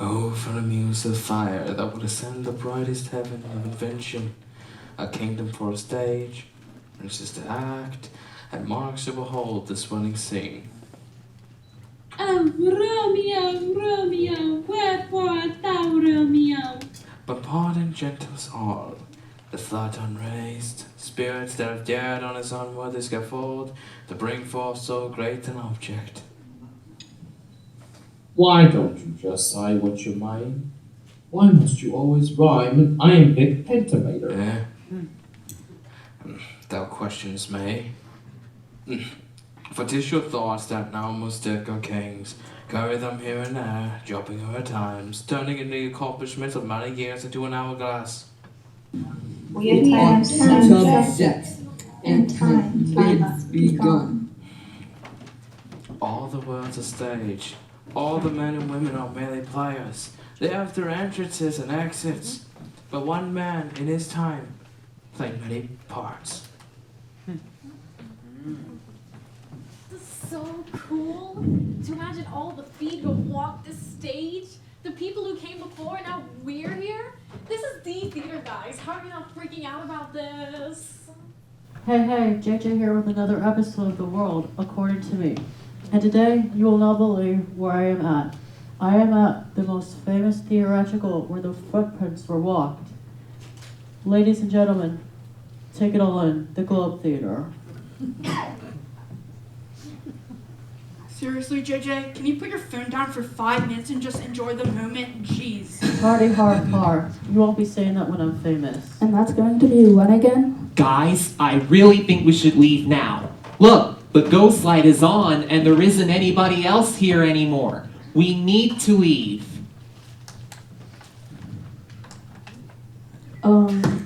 Oh, for a muse of fire that would ascend the brightest heaven of invention, a kingdom for a stage, princes to act, and monarchs to behold the swelling scene. Oh, Romeo, Romeo, wherefore art thou, Romeo? But pardon, gentles all, the flood unraised, spirits that have dared on his unworthy scaffold to bring forth so great an object. Why don't you just say what you mean? Why must you always rhyme an iambic pentameter? Thou questions me. For 'tis your thoughts that now must echo kings, carry them here and there, dropping over times, turning in the accomplishments of many years into an hourglass. We are subjects, and time has begun. All the world's a stage. All the men and women are merely players. They have their entrances and exits. But one man, in his time, played many parts. This is so cool. To imagine all the feet who walked this stage, the people who came before, and now we're here. This is the theater, guys. How are you not freaking out about this? Hey, JJ here with another episode of The World According to Me. And today, you will not believe where I am at. I am at the most famous theatrical where the footprints were walked. Ladies and gentlemen, take it all in, the Globe Theater. Seriously, JJ, can you put your phone down for 5 minutes and just enjoy the moment? Jeez. Party hard. You won't be saying that when I'm famous. And that's going to be when again? Guys, I really think we should leave now. Look, the Ghostlight is on and there isn't anybody else here anymore. We need to leave.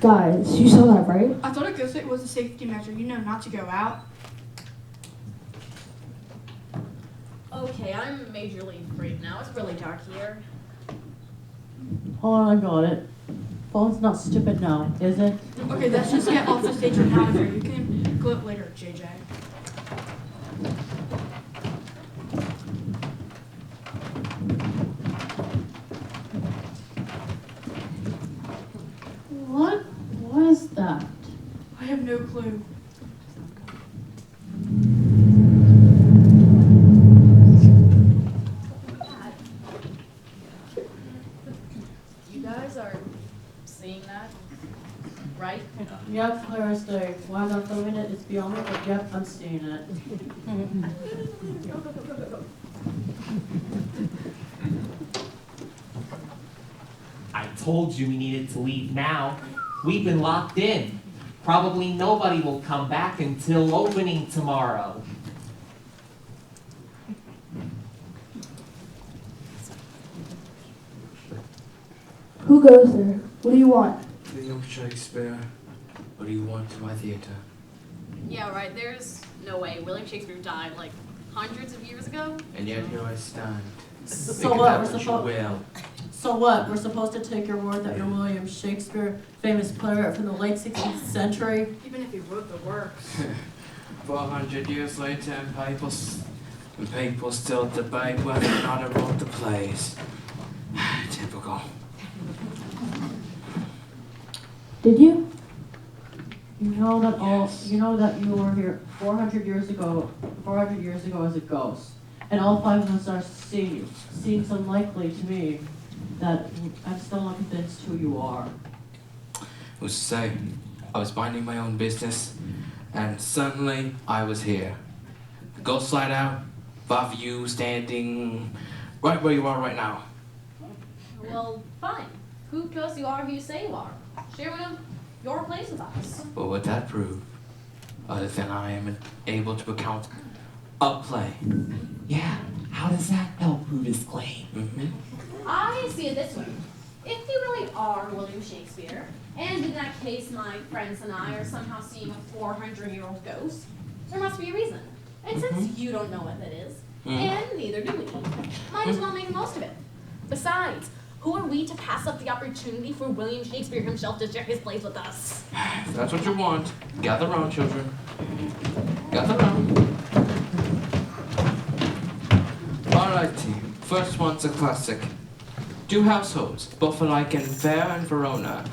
Guys, you saw that, right? I thought a ghostlight was a safety measure, not to go out. Okay, I'm majorly afraid now. It's really dark here. Hold on, I got it. Phone's not stupid now, is it? Okay, let's just get off the stage and out of here. You can gloat later, JJ. What was that? I have no clue. You guys are seeing that, right? Yep, clear as day. Why I'm not filming it, it's beyond me, but yep, I'm seeing it. I told you we needed to leave now. We've been locked in. Probably nobody will come back until opening tomorrow. Who goes there? What do you want? William Shakespeare, what do you want to my theater? Yeah, right. There's no way. William Shakespeare died like hundreds of years ago. And yet here I stand. So Think what? of that what you will. So what? We're supposed to take your word that you're William Shakespeare, famous playwright from the late 16th century? Even if he wrote the works. 400 years later, and people still debate whether or not I wrote the plays. Typical. Did you? You know that you were here 400 years ago as a ghost. And all five of us are seems unlikely to me that I'm still not convinced who you are. Who's to say? I was minding my own business, and suddenly I was here. The Ghostlight out, five of you standing right where you are right now. Well, fine. Who cares you are who you say you are? Share with them your place with us. What would that prove? Other than I am able to account a play. Yeah, how does that help prove his claim? I see it this way. If you really are William Shakespeare, and in that case my friends and I are somehow seeing a 400-year-old ghost, there must be a reason. And since you don't know what that is, and neither do we, might as well make the most of it. Besides, who are we to pass up the opportunity for William Shakespeare himself to share his plays with us? If that's what you want, gather round, children. Gather round. All right, team. First one's a classic. Two households, both alike in fair and Verona,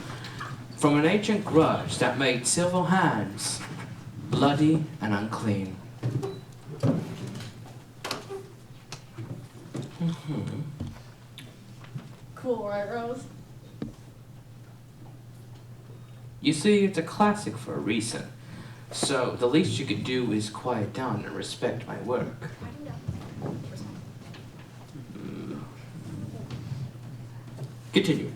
from an ancient grudge that made civil hands bloody and unclean. Cool, right, Rose? You see, it's a classic for a reason. So the least you could do is quiet down and respect my work. Continue.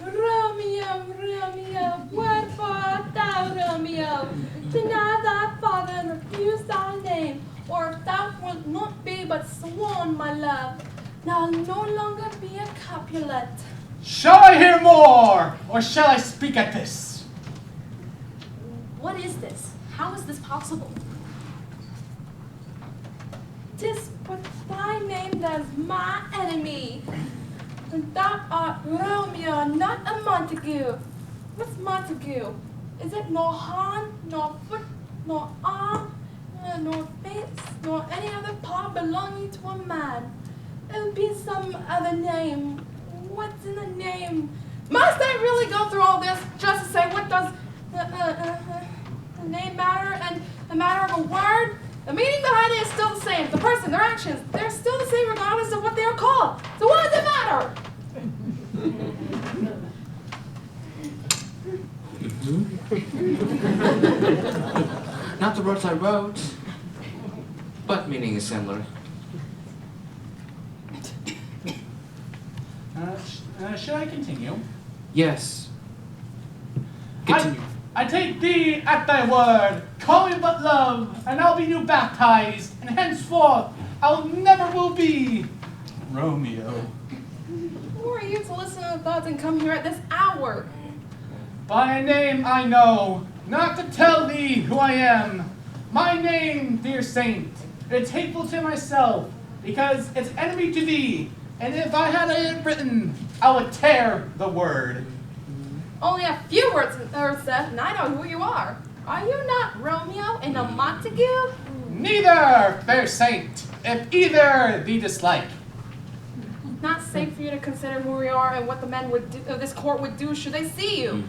Romeo, Romeo, wherefore art thou, Romeo? Deny thy father and refuse thy name, or if thou wilt not be but sworn, my love, thou no longer be a Capulet. Shall I hear more, or shall I speak at this? What is this? How is this possible? 'Tis but thy name that is my enemy. And thou art Romeo, not a Montague. What's Montague? Is it nor hand, nor foot, nor arm, nor face, nor any other part belonging to a man? It would be some other name. What's in the name? Must I really go through all this just to say what does the name matter and the matter of a word? The meaning behind it is still the same. The person, their actions, they're still the same regardless of what they are called. So what does it matter? Not the words I wrote, but meaning is similar. Shall I continue? Yes. Continue. I take thee at thy word. Call me but love, and I'll be new baptized, and henceforth I'll never will be Romeo. Who are you to listen to the thoughts and come here at this hour? By a name I know, not to tell thee who I am. My name, dear saint, it's hateful to myself, because it's enemy to thee, and if I had it written, I would tear the word. Only a few words are said, and I know who you are. Are you not Romeo and a Montague? Neither, fair saint, if either thee dislike. Not safe for you to consider who we are and what the men would do, this court would do should they see you.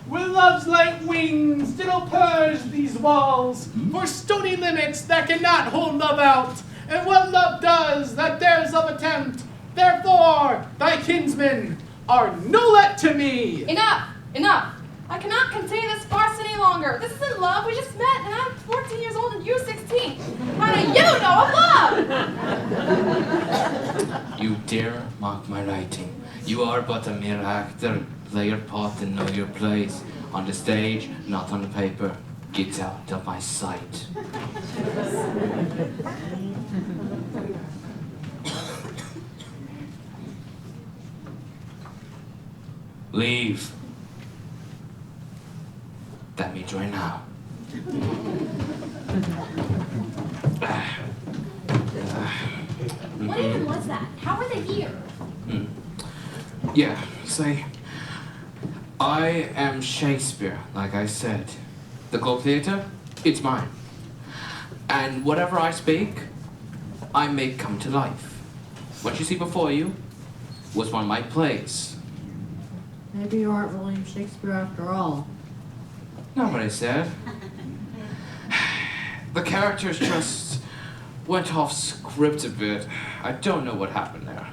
With love's light wings, diddle purge these walls, for stony limits that cannot hold love out, and what love does, that dares love attempt. Therefore, thy kinsmen are no let to me. Enough! Enough! I cannot continue this farce any longer. This isn't love. We just met, and I'm 14 years old and you're 16. How do you know of love? You dare mock my writing. You are but a mere actor. Play your part and know your place. On the stage, not on the paper. Get out of my sight. Leave. That means right now. What even was that? How are they here? Yeah, say, I am Shakespeare, like I said. The Globe Theatre, it's mine. And whatever I speak, I make come to life. What you see before you was one of my plays. Maybe you aren't William Shakespeare after all. Not what I said. The characters just went off script a bit. I don't know what happened there.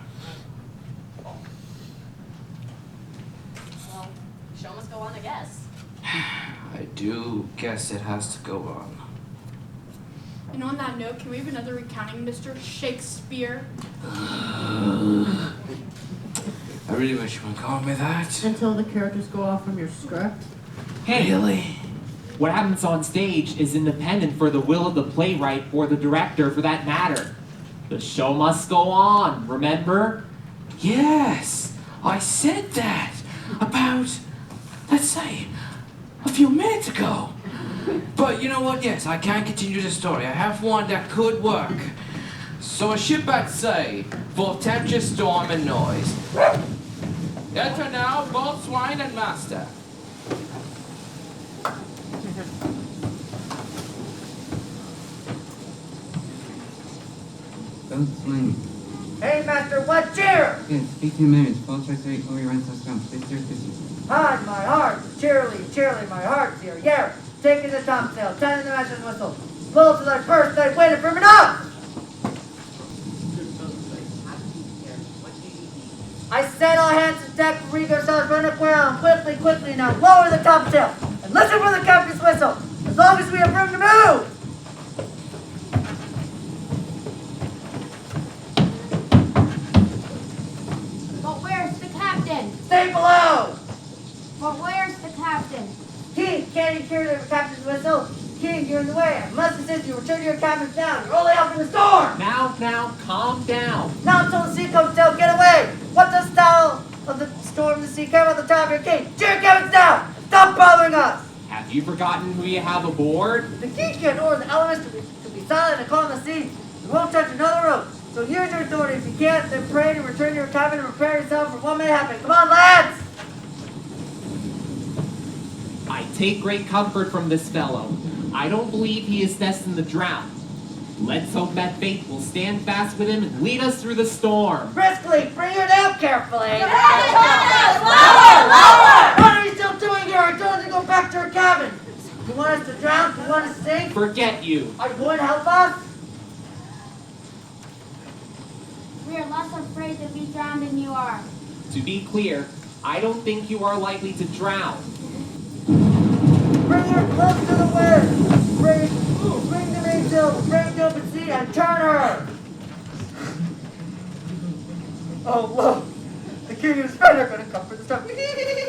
Well, show must go on, I guess. I do guess it has to go on. And on that note, can we have another recounting, Mr. Shakespeare? I really wish you wouldn't call me that. Until the characters go off from your script. Hey, Really? what happens on stage is independent for the will of the playwright or the director for that matter. The show must go on, remember? Yes, I said that about, let's say, a few minutes ago. But you know what? Yes, I can continue the story. I have one that could work. So a ship at sea, full of tempest, storm, and noise. Enter now, both swine and master. Don't swing. Hey, Master, what cheer? Yes, 18 minutes. Full strike rate, over your runs, touchdown. Stay there, 50. On my heart, cheerily, cheerily, my heart's here. Yeah, taking the topsail, turning the master's whistle. Pull to thy first, thy waiting for me now! I said all hands to deck, rig ourselves, run aground. Quickly, quickly, now lower the topsail and listen for the captain's whistle. As long as we have room to move! But where's the captain? Stay below! But where's the captain? King, can't you hear the captain's whistle? King, you're in the way. I must insist you return to your cabins now. You're only helping the storm! Now, calm down. Not until the sea comes down, get away! What does thou of the storm the sea care about the top of your king? To your cabins now! Stop bothering us! Have you forgotten who you have aboard? The king can order the elements to be silent and calm the sea. We won't touch another rope. So use your authority. If you can't, then pray to return to your cabin and prepare yourself for what may happen. Come on, lads! I take great comfort from this fellow. I don't believe he is destined to drown. Let's hope that fate will stand fast with him and lead us through the storm. Briskly, bring her down carefully. Lower! What are you still doing here? I told you to go back to her cabin. You want us to drown? You want us to sink? Forget you. Are you going to help us? We are less afraid to be drowned than you are. To be clear, I don't think you are likely to drown. Bring her close to the wind. Bring the mainsail, bring the open sea, and turn her. Oh, look. The king and his friend are going to come for the stuff.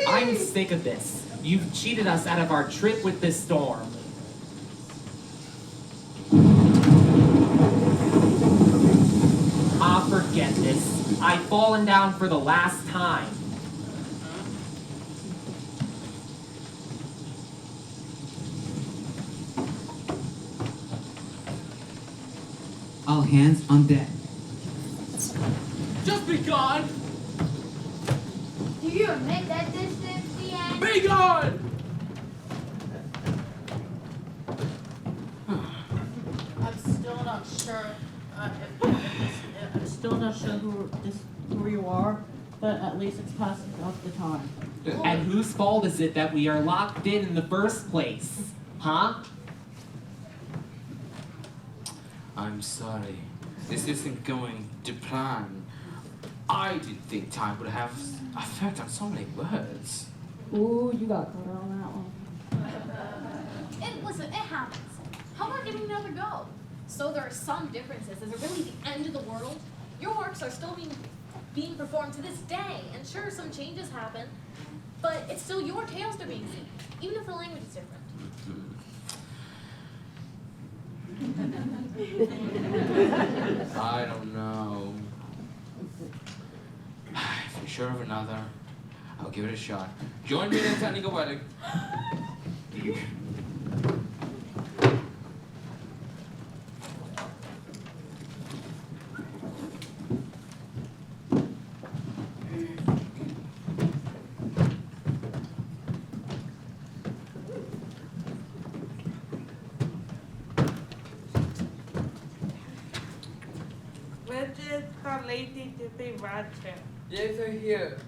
I'm sick of this. You've cheated us out of our trip with this storm. Forget this. I've fallen down for the last time. All hands on deck. Just be gone! Do you admit that this is the end? Be gone! I'm still not sure. I'm still not sure who you are, but at least it's passing off the time. And whose fault is it that we are locked in the first place? Huh? I'm sorry. This isn't going to plan. I didn't think time would have effect on so many words. Ooh, you got caught on that one. Listen, it happens. How about giving it another go? So there are some differences. Is it really the end of the world? Your works are still being performed to this day, and sure, some changes happen, but it's still your tales they're being seen, even if the language is different. I don't know. If you're sure of another, I'll give it a shot. Join me in a technical wedding. lady to be wed to. Yes, I hear.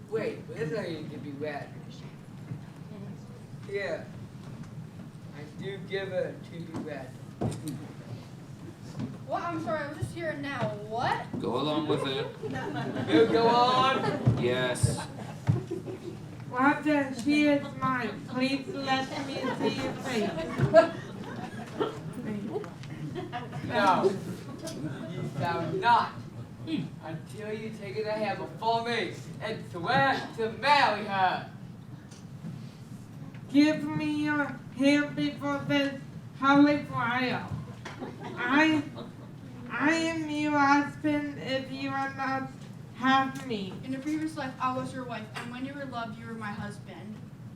Wait, where's a lady to be wed? Here. I do give her to be wed. What? I'm sorry, I'm just here now. What? Go along with it. You go on. Yes. Roger, she is mine. Please let me see your face. No, you shall not. Until you take it to heaven before me and swear to marry her. Give me your hand before this holy trial. I am your husband if you are not half me. In a previous life, I was your wife, and when you were loved, you were my husband.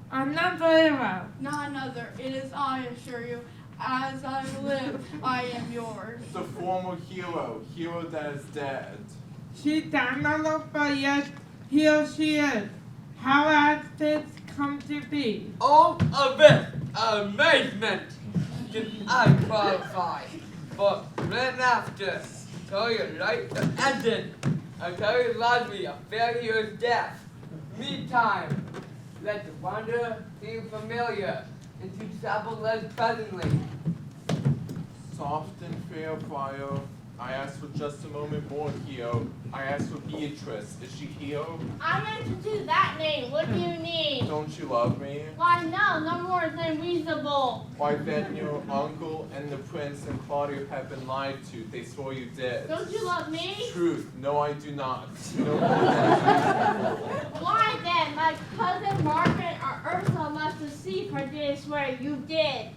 Another hero. Not another. It is I, assure you. As I live, I am yours. The former hero that is dead. She died not long, but yet here she is. How has this come to be? All of it, amazement. Can I qualify for then after tell you right to end it. I tell you loudly, a failure is death. Meantime, let the wanderer seem familiar, and to travel less presently. Soft and fair, Friar. I ask for just a moment more, Hio. I ask for Beatrice. Is she Hio? I answer to that name. What do you need? Don't you love me? Why, no more than reasonable. Why, then your uncle and the prince and Claudia have been lied to. They swore you did. Don't you love me? Truth. No, I do not. No more than Why then, my cousin Margaret or Ursula must deceive her did swear you did.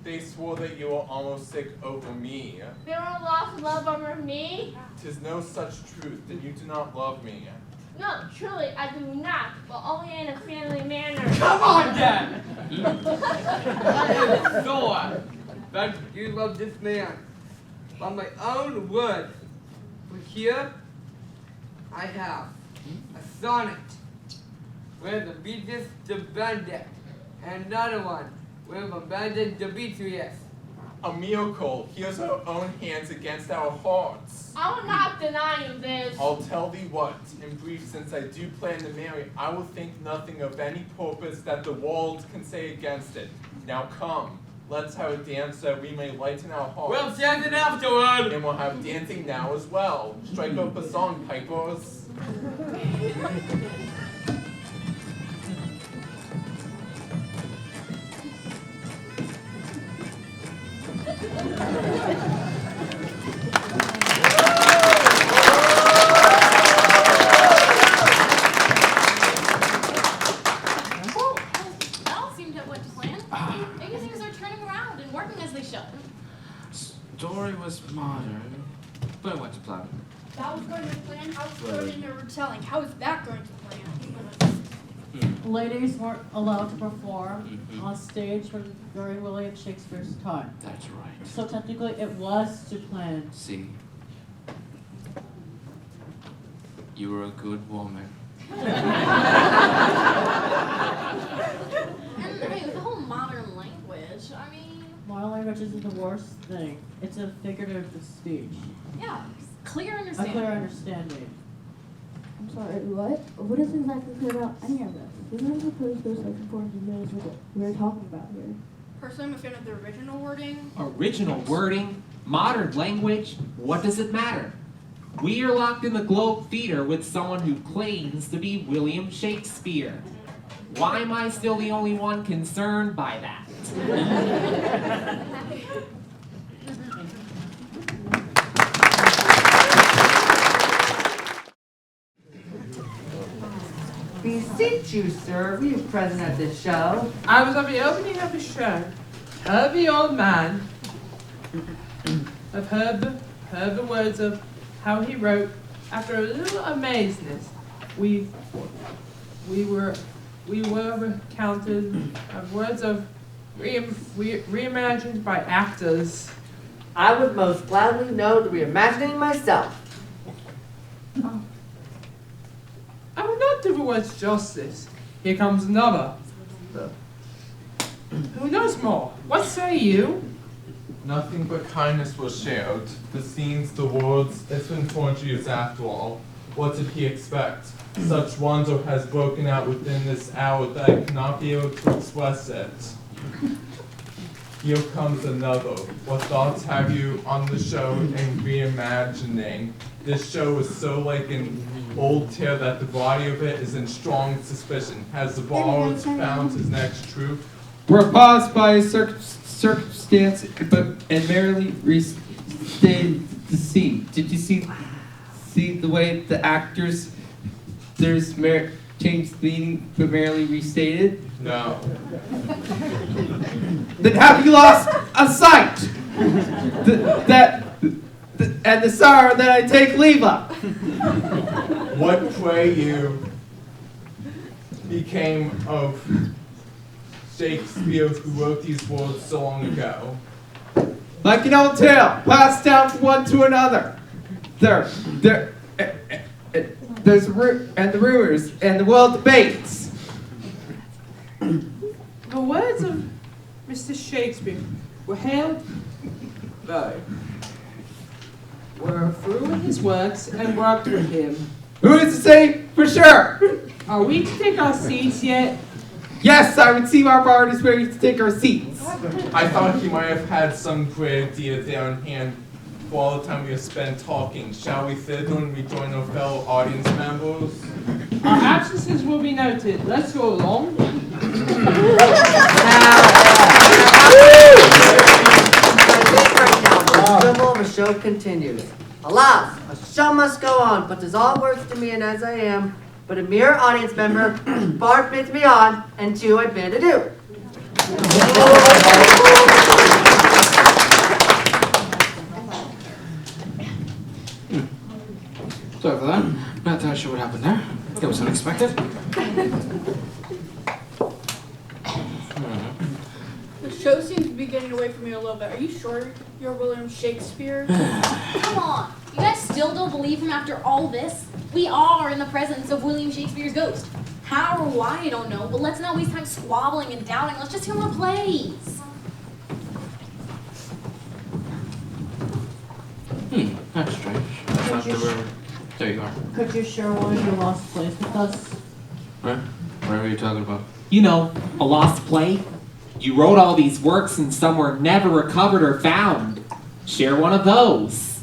They swore that you were almost sick over me. They were lost love over me? 'Tis no such truth, then you do not love me. No, truly I do not, but only in a friendly manner. Come on, then! I am sure that you love this man. By my own words. For here, I have a sonnet where the Beatrice de Benedict, and another one where the Benedict Demetrius. A miracle. Here's our own hands against our hearts. I will not deny you this. I'll tell thee what. In brief, since I do plan to marry, I will think nothing of any purpose that the world can say against it. Now come, let's have a dance that we may lighten our hearts. We'll dance it afterward. And we'll have dancing now as well. Strike up a song, pipers. Story was modern, but it went to plan. That was going to plan. How was going into retelling? How is that going to plan? Ladies weren't allowed to perform on stage during William Shakespeare's time. That's right. So technically it was to plan. See? You were a good woman. And hey, the whole modern language, I mean... Modern language isn't the worst thing. It's a figurative speech. Yeah, clear A understanding. clear understanding. I'm sorry, what? What is exactly clear about any of this? Isn't it supposed those section forms and minutes what we're talking about here? Personally, I'm a fan of the original wording. Original wording? Modern language? What does it matter? We are locked in the Globe Theater with someone who claims to be William Shakespeare. Why am I still the only one concerned by that? Beseech you, sir, were you present at this show? I was at the opening of the show. Heard the old man. I've heard the words of how he wrote. After a little amazement, we were recounted of words of reimagined by actors. I would most gladly know the reimagining myself. I will not do the words justice. Here comes another. Who knows more? What say you? Nothing but kindness was shared. The scenes, the words, it's been 400 years after all. What did he expect? Such wonder has broken out within this hour that I cannot be able to express it. Here comes another. What thoughts have you on the show and reimagining? This show is so like an old tale that the body of it is in strong suspicion. Has the borrower found his next truth? We're paused by circumstance, and merely restated the scene. Did you see the way the actors changed the meaning but merely restated? No. Then have you lost a sight? And the sorrow that I take leave of. What pray you became of Shakespeare who wrote these words so long ago? Like an old tale, passed down from one to another. There's the rumors and the world debates. The words of Mr. Shakespeare were held by were through with his works and worked with him. Who is to say for sure? Are we to take our seats yet? Yes, I would see our bar is ready to take our seats. I thought he might have had some great idea there on hand for all the time we have spent talking. Shall we signal and rejoin our fellow audience members? Our absences will be noted. Let's go along. The symbol of a show continues. Alas, a show must go on, but 'tis all words to me, and as I am but a mere audience member, bar bids me on, and to I bid adieu. Sorry for that. Not entirely sure what happened there. It was unexpected. The show seems to be getting away from you a little bit. Are you sure you're William Shakespeare? Come on. You guys still don't believe him after all this? We are in the presence of William Shakespeare's ghost. How or why, I don't know, but let's not waste time squabbling and doubting. Let's just hear more plays. That's strange. I thought there were... There you are. Could you share one of your lost plays with us? What? What are you talking about? You know, a lost play. You wrote all these works and some were never recovered or found. Share one of those.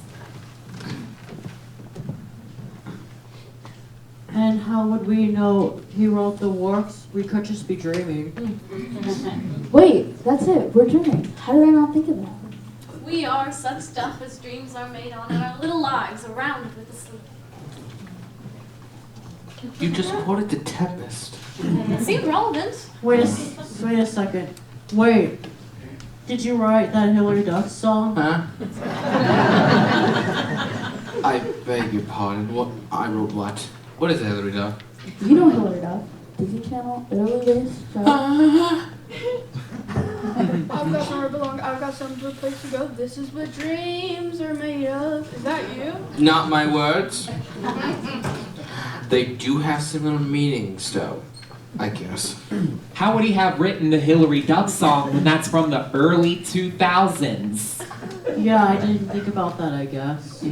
And how would we know he wrote the works? We could just be dreaming. Wait, that's it. We're dreaming. How did I not think of that? We are such stuff as dreams are made on, and our little lives are rounded with the sleep. You just quoted the Tempest. It seemed relevant. Wait a second. Wait. Did you write that Hillary Duff song? Huh? I beg your pardon. What? I wrote what? What is it, Hillary Duff? You know Hillary Duff. Disney Channel, early days. I've got somewhere to belong. I've got some good place to go. This is what dreams are made of. Is that you? Not my words. They do have similar meanings, though. I guess. How would he have written the Hillary Duff song when that's from the early 2000s? Yeah, I didn't think about that, I guess.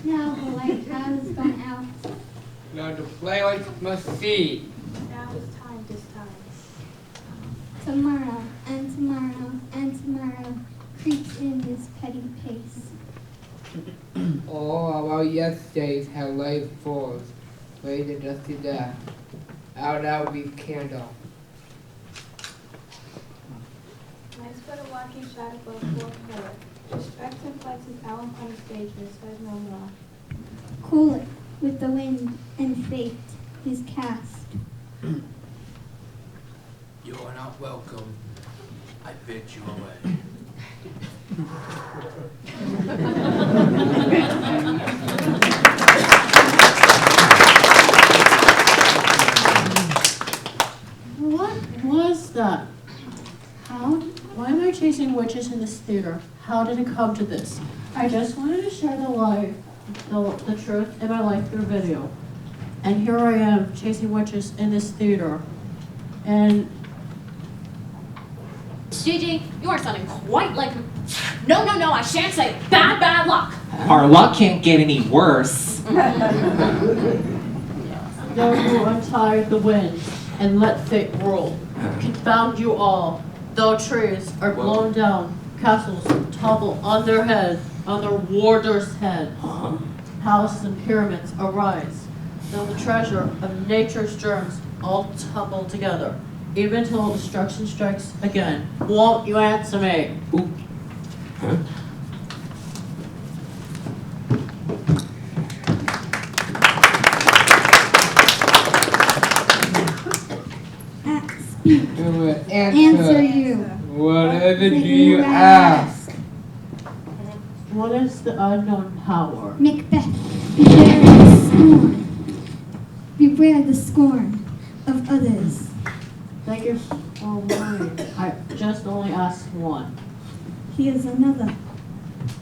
Now the light has gone out. Now the playwright must see. Now it's time to start. Tomorrow, and tomorrow, and tomorrow creeps in this petty pace. All of our yesterdays have laid forth, laid the dusty death. Out we candle. Nice for the walking shadow of fourth color. Respect and flex his album on the stage, but says no more. Cool it with the wind and fate, his cast. You are not welcome. I bid you away. What was that? Why am I chasing witches in this theater? How did it come to this? I just wanted to share the truth in my life through video. And here I am chasing witches in this theater. And JJ, you are sounding quite like... No, I shan't say it. Bad luck. Our luck can't get any worse. though you untie the wind and let fate roll, confound you all. Though trees are blown down, castles topple on their head, on their warder's head. Houses and pyramids arise, though the treasure of nature's germs all tumble together, even till destruction strikes again. Won't you answer me? Ooh. Huh? Answer you. Whatever do you ask? What is the unknown power? Macbeth, beware the scorn. Beware the scorn of others. Thank you for warning. I just only asked one. He is another.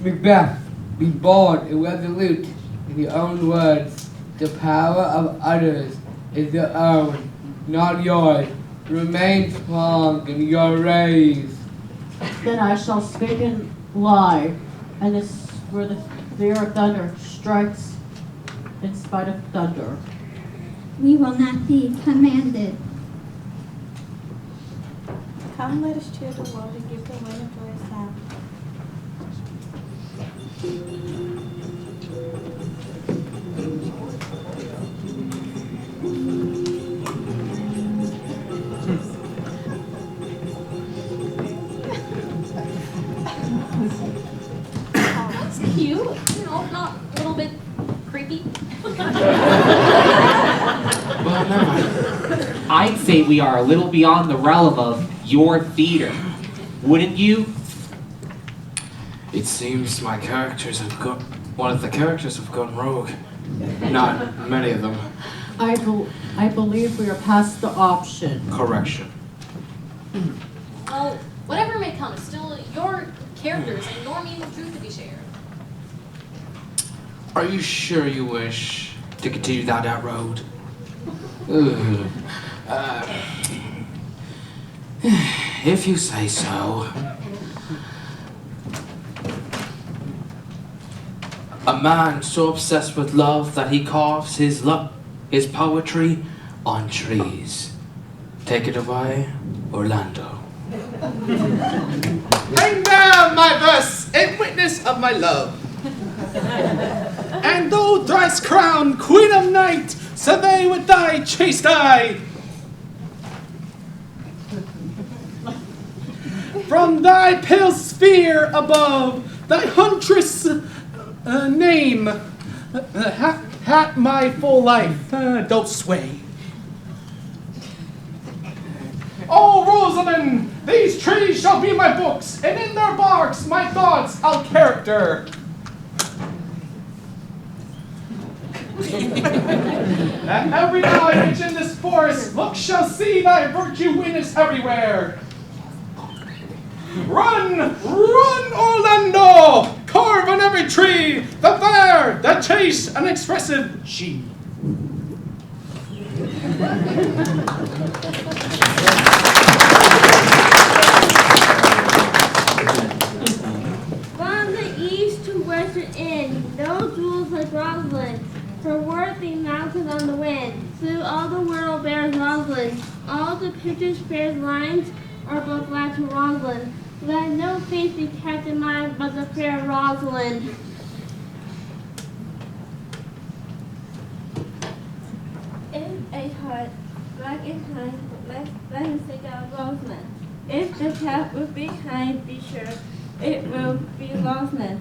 Macbeth, be bold and resolute, with your own words. The power of others is your own, not yours. Remain strong in your rays. Then I shall speak and lie, and this where the fear of thunder strikes in spite of thunder. We will not be commanded. Come, let us cheer the world and give the wind a joyous sound. That's cute. You know, not a little bit creepy. Well, no. I'd say we are a little beyond the realm of your theater. Wouldn't you? It seems my characters have gone. One of the characters have gone rogue. Not many of them. I believe we are past the option. Correction. Well, whatever may come, it's still your characters and your meaning of truth to be shared. Are you sure you wish to continue down that road? Ugh. If you say so. A man so obsessed with love that he carves his poetry on trees. Take it away, Orlando. And now my verse, in witness of my love. And thou thrice crowned Queen of Night, survey with thy chaste eye. From thy pale sphere above, thy huntress name hath my full life doth sway. Oh, Rosalind, these trees shall be my books, and in their barks my thoughts I'll character. And every knowledge in this forest, look shall see thy virtue witness everywhere. Run, run, Orlando! Carve on every tree the fair, the chaste, and expressive she. From the east to western end, no jewels like Rosalind. Her worthy mounted on the wind. Through all the world bears Rosalind. All the pictures bears lines are both glad to Rosalind. Let no face be kept in mind but the fair Rosalind. If a heart black and kind, let him think of Rosalind. If the cat would be kind, be sure it will be Rosalind.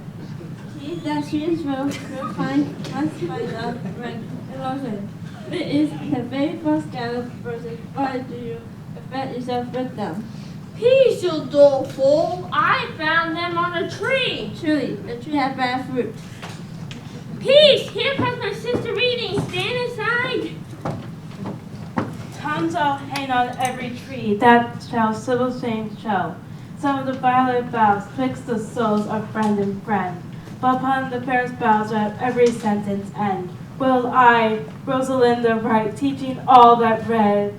He that she is will find must find out right Rosalind. It is the very first gallop versus why do you affect yourself with them? Peace, you dull fool! I found them on a tree! Truly, the tree had bad fruit. Peace! Here comes my sister reading! Stand aside! Tongues all hang on every tree, that shall civil shame show. Some of the violet boughs twixt the souls of friend and friend. But upon the fairest boughs let every sentence end. Will I, Rosalinda, write, teaching all that read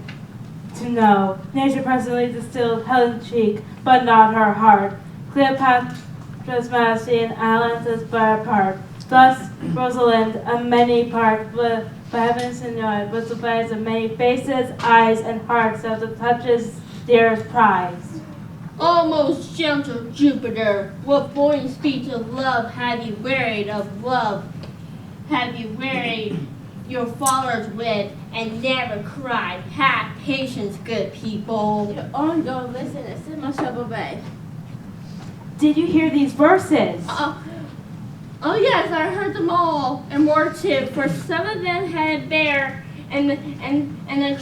to know. Nature presently distilled Helen's cheek, but not her heart. Cleopatra's majesty and Atalanta's but a part. Thus, Rosalind, a many part, but heaven Signor, was the blaze of many faces, eyes, and hearts of the touches dearest prize. O most gentle Jupiter, what buoyant speech of love have you wearied of love? Have you wearied your followers with and never cried? Have patience, good people. Your own go listen and sit my trouble bay. Did you hear these verses? Oh yes, I heard them all, and more too. For some of them had bear, and the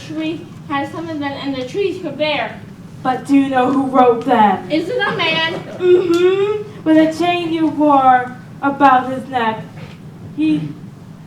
tree had some of them, and the trees could bear. But do you know who wrote them? Is it a man? Mm-hmm. With a chain you wore about his neck, he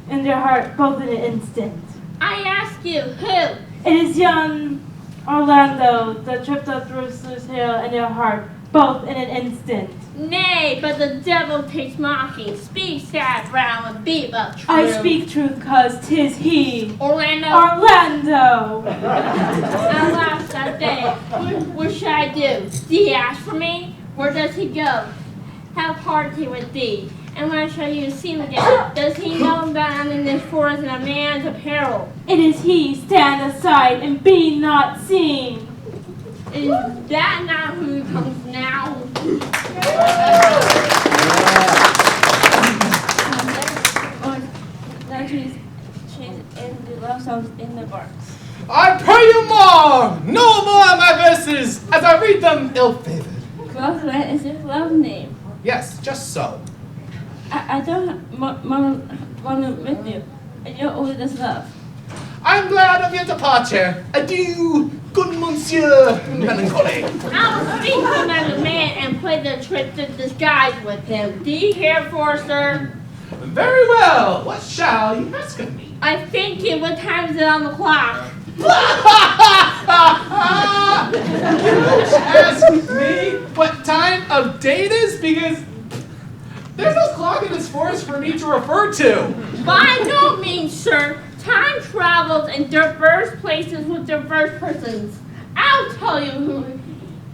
and your heart both in an instant. I ask you, who? It is young Orlando that tripped up Jerusalem's hill, and your heart both in an instant. Nay, but the devil takes mocking. Speak, sad brown, and be but true. I speak truth, 'cause 'tis he. Orlando. Orlando! Alas, that day. What should I do? Did he ask for me? Where does he go? Have party with thee. And when shall you see him again? Does he know that I'm in this forest in a man's apparel? It is he. Stand aside and be not seen. Is that not who comes now? Now she's in the love songs in the box. I pray you more! No more of my verses, as I read them ill-favored. Ghostlight is his love name. Yes, just so. I don't want to with you. You're only this love. I'm glad of your departure. Adieu, good Monsieur Melancholy. I'll speak to him as a man and play the trick to disguise with him. Do you hear, Forster? Very well. What shall you ask of me? I think it. What time is it on the clock? You ask me what time of day it is? Because there's no clock in this forest for me to refer to. By no means, sir. Time travels in diverse places with diverse persons. I'll tell you who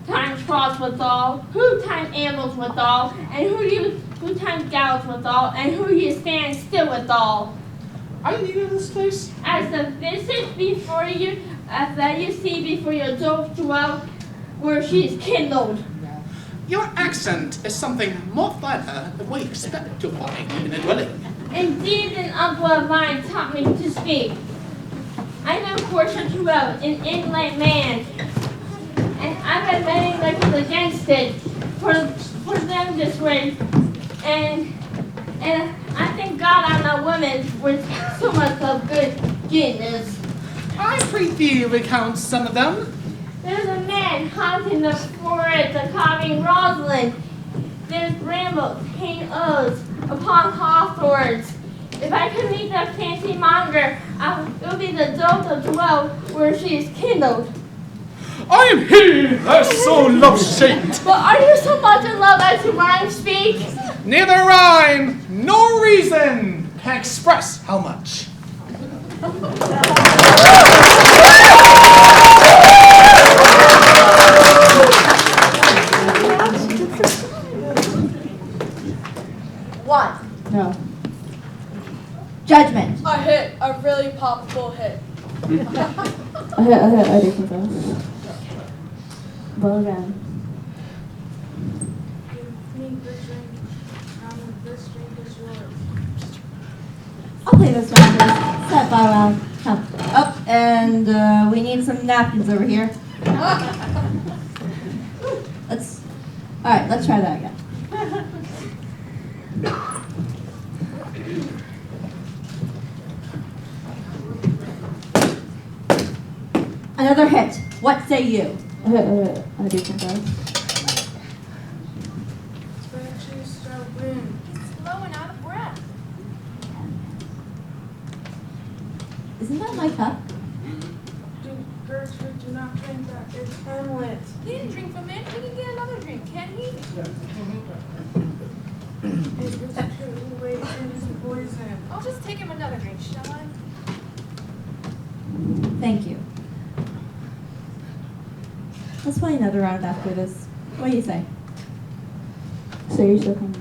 time trots withal, who time ambles withal, and who time gallops withal, and who you stand still withal. I need in this place. As the visage before you, as that you see before your door dwell, where she is kindled. Your accent is something more finer than we expect to find in a dwelling. Indeed, an uncle of mine taught me to speak. I know Portia too well, an inland man, and I've had many lectures against it for them this way, and I thank God I'm a woman with so much of good goodness. I prithee recount some of them. There's a man haunting the forest, a carving Rosalind. There's brambles, paint oaths upon hawthorns. If I could meet that fancy monger, it would be the dote of dwell where she is kindled. I am he that so love-shaped. But are you so much in love as to rhyme speak? Neither rhyme nor reason can express how much. One. No. Judgment. A hit. A really powerful hit. I did confess. Well again. I'll play this round first. Set by round. Come up, and we need some napkins over here. All right, let's try that again. Another hit. What say you? I do confess. He's slow and out of breath. Isn't that my cup? Gertrude, do not drink that. It's Hamlet. He didn't drink from it. He can get another drink, can he? It's too late. It's poison. I'll just take him another drink, shall I? Thank you. Let's play another round after this. What do you say? So you're still coming.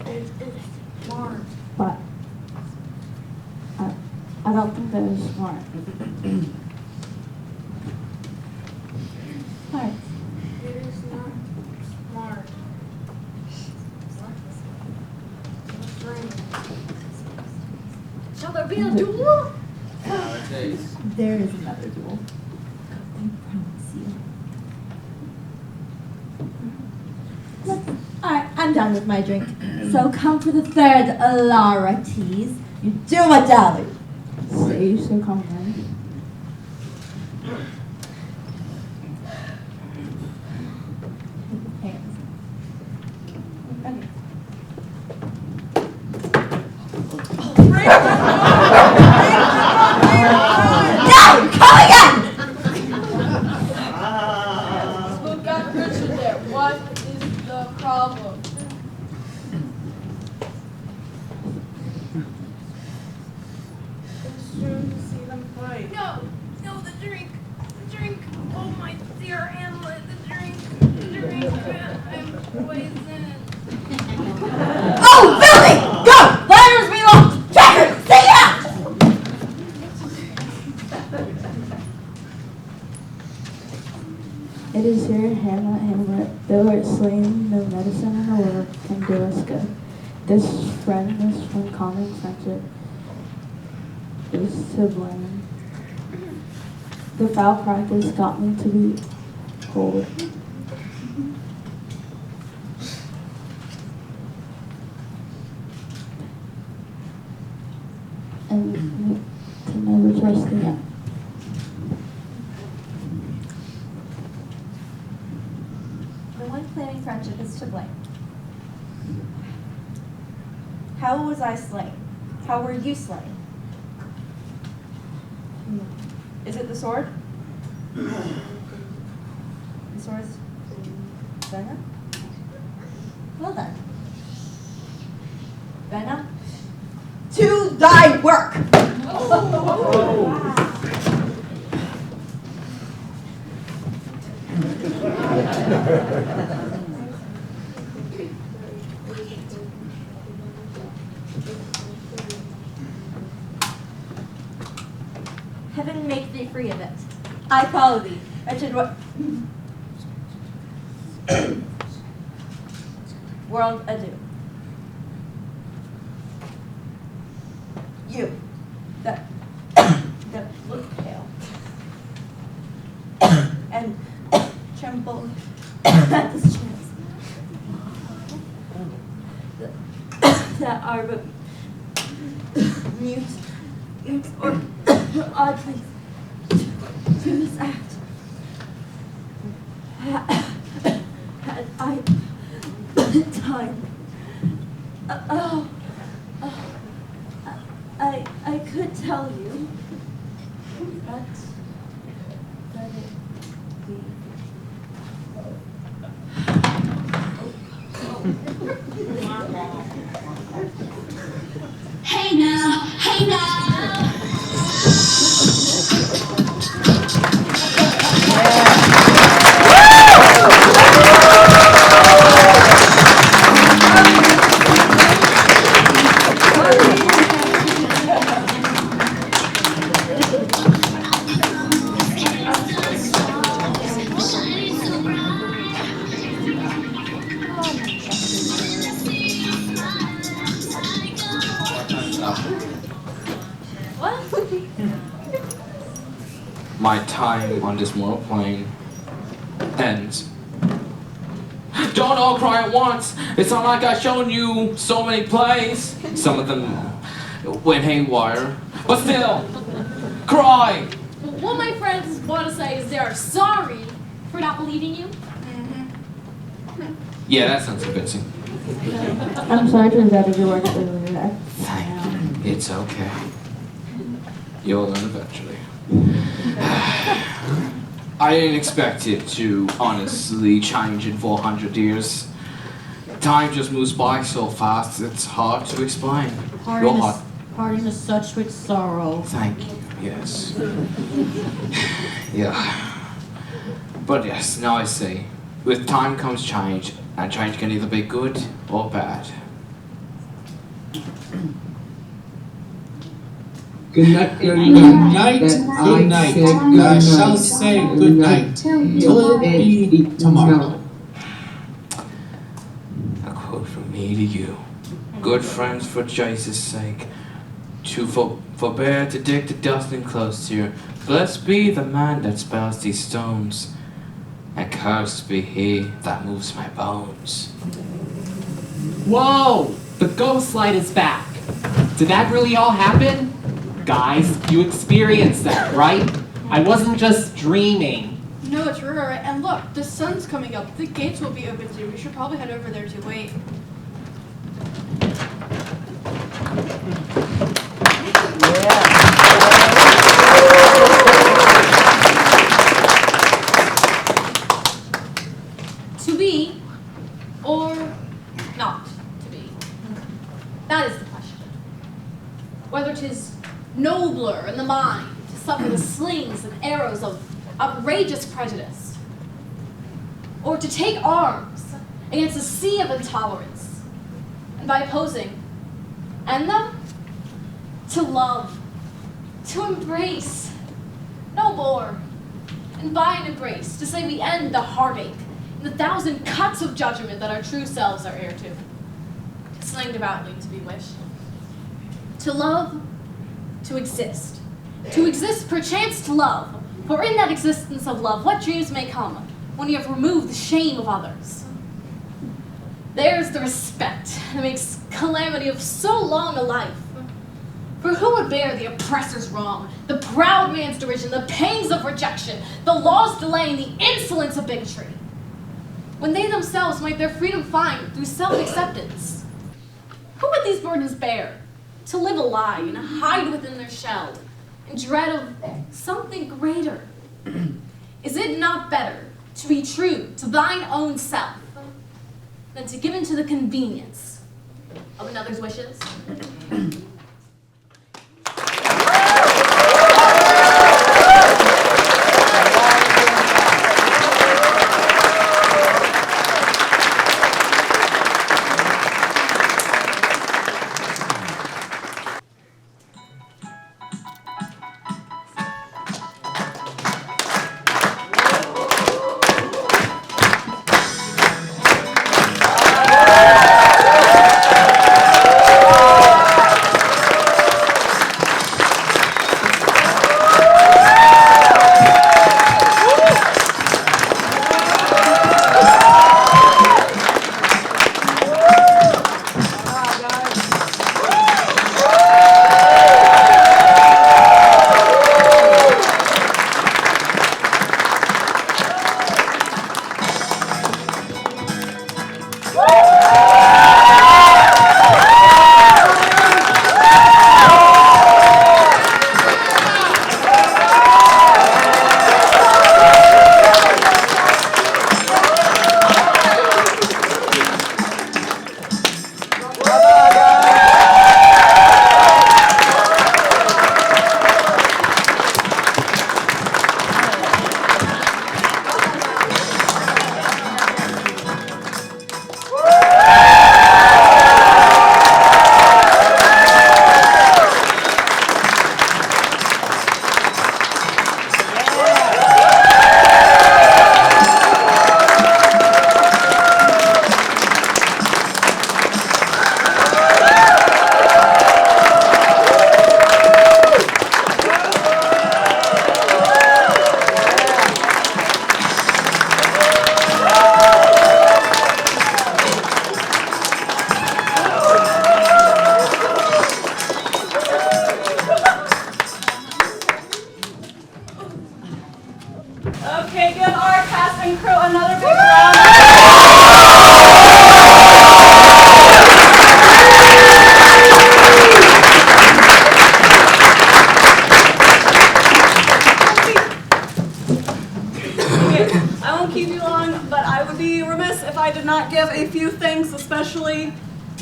It's smart. But I don't think that is smart. Smart. It is not smart. Shall there be a duel? There is another duel. I promise you. Alright, I'm done with my drink. So come for the third Alarites. You do what, Dally? Say you still coming, problem? It's true to see them fight. No, the drink. Oh my dear Hamlet, the drink. I'm poisoned. Oh, Billy! Go! Letters me off! Checkers! See ya! It is here, Hamlet, though it's slain, no medicine in the world can do us good. This from common friendship is to blame. The foul practice got me to be cold. And to never trust again. The one claiming friendship is to blame. How was I slain? How were you slain? Is it the sword? The sword's venom? Well then. Venom? To thy work! Heaven make thee free of it. I follow thee. Wretched world adieu. You, that look pale and tremble at this chance, that are but mute or odd things to this act. Had I time, I could tell you, but let it be. Hey now, hey now. My time on this mortal plane ends. Don't all cry at once. It's not like I've shown you so many plays. Some of them went haywire. But still, cry. What my friends want to say is they're sorry for not believing you. Yeah, that sounds convincing. I'm sorry to have added your words earlier. Thank you. It's okay. You'll learn eventually. I didn't expect it to honestly change in 400 years. Time just moves by so fast, it's hard to explain. Parting is such with sorrow. Thank you, yes. Yeah. But yes, now I see. With time comes change, and change can either be good or bad. Good night, good night, good night. I shall say good night till it be tomorrow. A quote from me to you. Good friends, for Jesus' sake, to forbear to dig the dust enclosed here. Blessed be the man that spells these stones, and cursed be he that moves my bones. Whoa! The Ghostlight is back. Did that really all happen? Guys, you experienced that, right? I wasn't just dreaming. No, it's right. And look, the sun's coming up. The gates will be open soon. We should probably head over there to wait. To be or is nobler in the mind to suffer the slings and arrows of outrageous prejudice, or to take arms against a sea of intolerance, and by opposing, end them, to love, to embrace, no more, and by an embrace, to say we end the heartache and the thousand cuts of judgment that our true selves are heir to. Slang devoutly to be wished. To love, to exist perchance to love, for in that existence of love, what dreams may come when you have removed the shame of others. There's the respect that makes calamity of so long a life. For who would bear the oppressor's wrong, the proud man's derision, the pangs of rejection, the law's delay, and the insolence of bigotry, when they themselves might their freedom find through self-acceptance? Who would these burdens bear, to live a lie and hide within their shell, in dread of something greater? Is it not better to be true to thine own self than to give in to the convenience of another's wishes?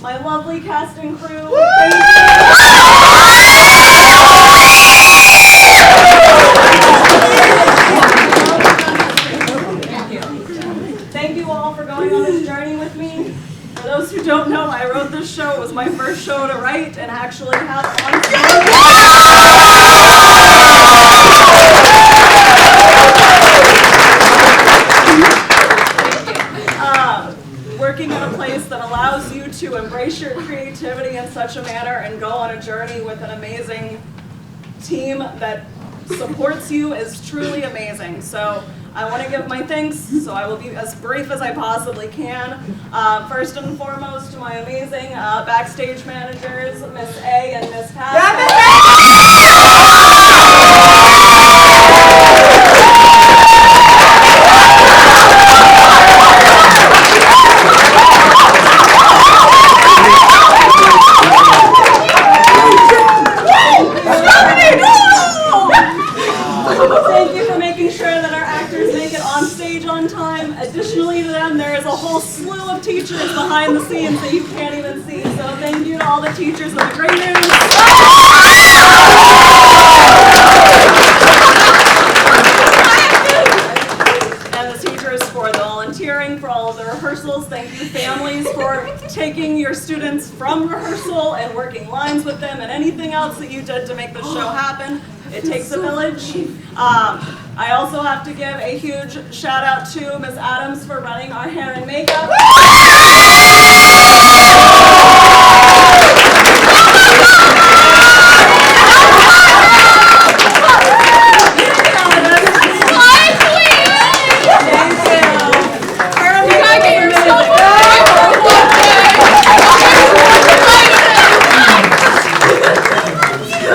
My lovely cast and crew. Thank you all for going on this journey with me. For those who don't know, I wrote this show. It was my first show to write and actually have on working in a place that allows you to embrace your creativity in such a manner and go on a journey with an amazing team that supports you is truly amazing. So I want to give my thanks, so I will be as brief as I possibly can. First and foremost, to my amazing backstage managers, Miss A and Miss Pat. Thank you for making sure that our actors make it on stage on time. Additionally to them, there is a whole slew of teachers behind the scenes that you can't even see. So thank you to all the teachers in the green room. rehearsals. Thank you, families, for taking your students from rehearsal and working lines with them and anything else that you did to make the show happen. It takes a village. I also have to give a huge shout out to Ms. Adams for running our hair and makeup.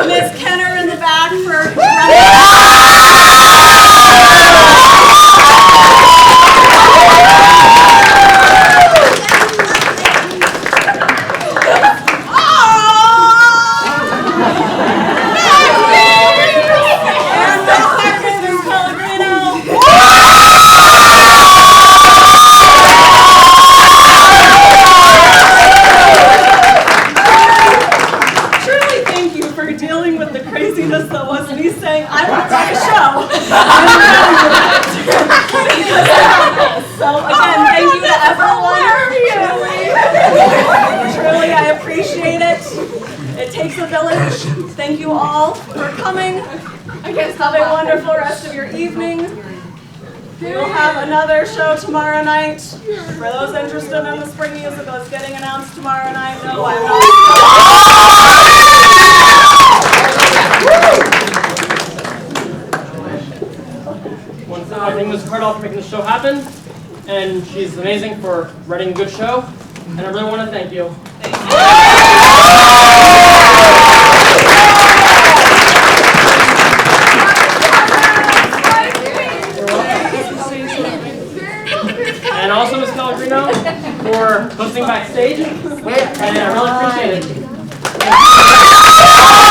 Miss Kenner in the back for Thank you all for coming. Have a wonderful rest of your evening. We will have another show tomorrow night. For those interested in the spring musical, it's getting announced tomorrow night. No, I'm not. Want to thank Ms. Cardall for making the show happen, and she's amazing for writing a good show, and I really want to thank you. And also Ms. Pellegrino for hosting backstage, and I really appreciate it.